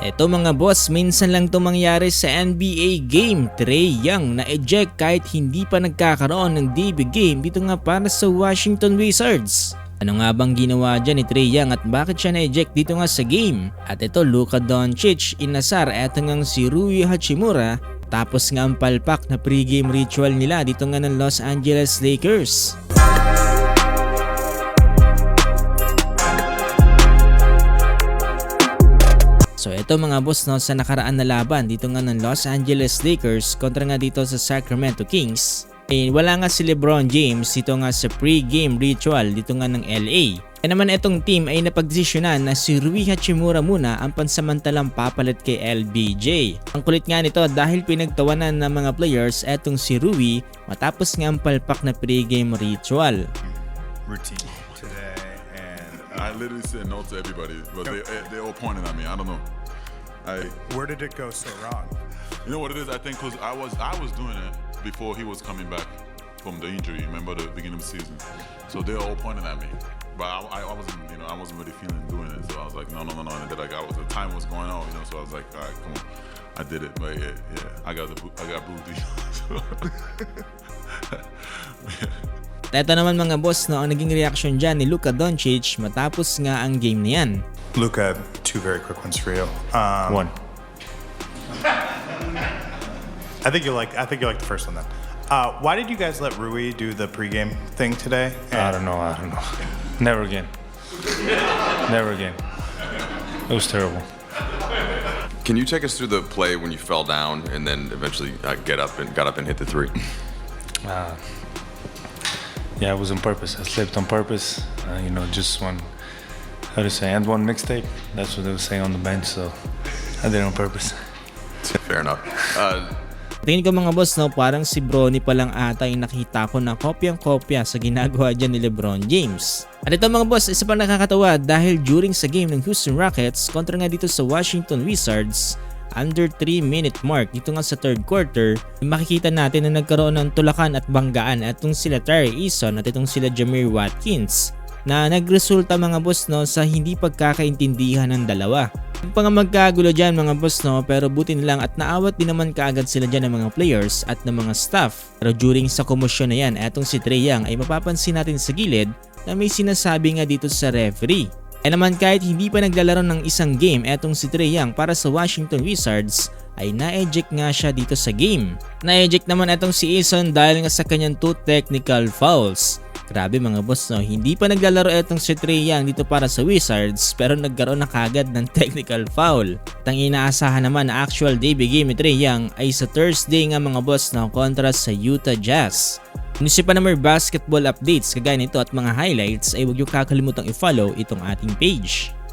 Eto mga boss, minsan lang ito mangyari sa NBA game. Trae Young na-eject kahit hindi pa nagkakaroon ng debut game dito nga para sa Washington Wizards. Ano nga bang ginawa dyan ni Trae Young at bakit siya na-eject dito nga sa game? At ito, Luka Doncic inasar eto ngang si Rui Hachimura tapos nga ang palpak na pregame ritual nila dito nga ng Los Angeles Lakers. So ito mga boss no, sa nakaraan na laban dito nga ng Los Angeles Lakers kontra nga dito sa Sacramento Kings. Wala nga si LeBron James dito nga sa pre-game ritual dito nga ng LA. Kaya naman itong team ay napagdesisyonan na si Rui Hachimura muna ang pansamantalang papalit kay LBJ. Ang kulit nga nito dahil pinagtawanan ng mga players etong si Rui matapos nga ang palpak na pre-game ritual. Routine today, and I literally said no to everybody, but they all pointed at me. I don't know. where did it go so wrong? You know what it is? I think because I was doing it before he was coming back from the injury. Remember the beginning of the season? So they all pointed at me, but I wasn't, I wasn't really feeling doing it. So I was like, no. And then like the time was going on, So I was like, all right, come on, I did it. But yeah, I got booty. Ito naman mga boss no, ang naging reaction dyan ni Luka Doncic matapos nga ang game na yan. Luka, two very quick ones for you. One. I think you like the first one then. Why did you guys let Rui do the pregame thing today? I don't know. Never again. Never again. It was terrible. Can you take us through the play when you fell down and then eventually got up and hit the three? Yeah, it was on purpose. I slipped on purpose. Just one, and one mixtape. That's what they were saying on the bench, so I did it on purpose. Fair enough. Tingin ko mga boss no, parang si Bronny pa lang ata yung nakita ko na kopyang-kopya sa ginagawa dyan ni LeBron James. At ito mga boss, isa pa nakakatawa dahil during sa game ng Houston Rockets kontra nga dito sa Washington Wizards, under 3-minute mark dito nga sa third quarter, makikita natin na nagkaroon ng tulakan at banggaan at itong sila Tari Eason at itong sila Jameer Watkins na nagresulta mga boss no, sa hindi pagkakaintindihan ng dalawa. Yung pa nga magkagulo dyan mga boss no, pero buti nilang at naawat din naman kaagad sila dyan ng mga players at ng mga staff. Pero during sa komosyon na yan, etong si Trae Young ay mapapansin natin sa gilid na may sinasabi nga dito sa referee. E naman kahit hindi pa naglalaro ng isang game etong si Trae Young para sa Washington Wizards ay na-eject nga siya dito sa game. Na-eject naman etong si Eason dahil nga sa kanyang 2 technical fouls. Grabe mga boss no, hindi pa naglalaro etong si Trae Young dito para sa Wizards pero nagkaroon na kagad ng technical foul. At ang inaasahan naman na actual debut game ni Trae Young ay sa Thursday nga mga boss no, kontra sa Utah Jazz. Kung pa na more basketball updates kagaya nito at mga highlights ay huwag niyo kakalimutang i-follow itong ating page.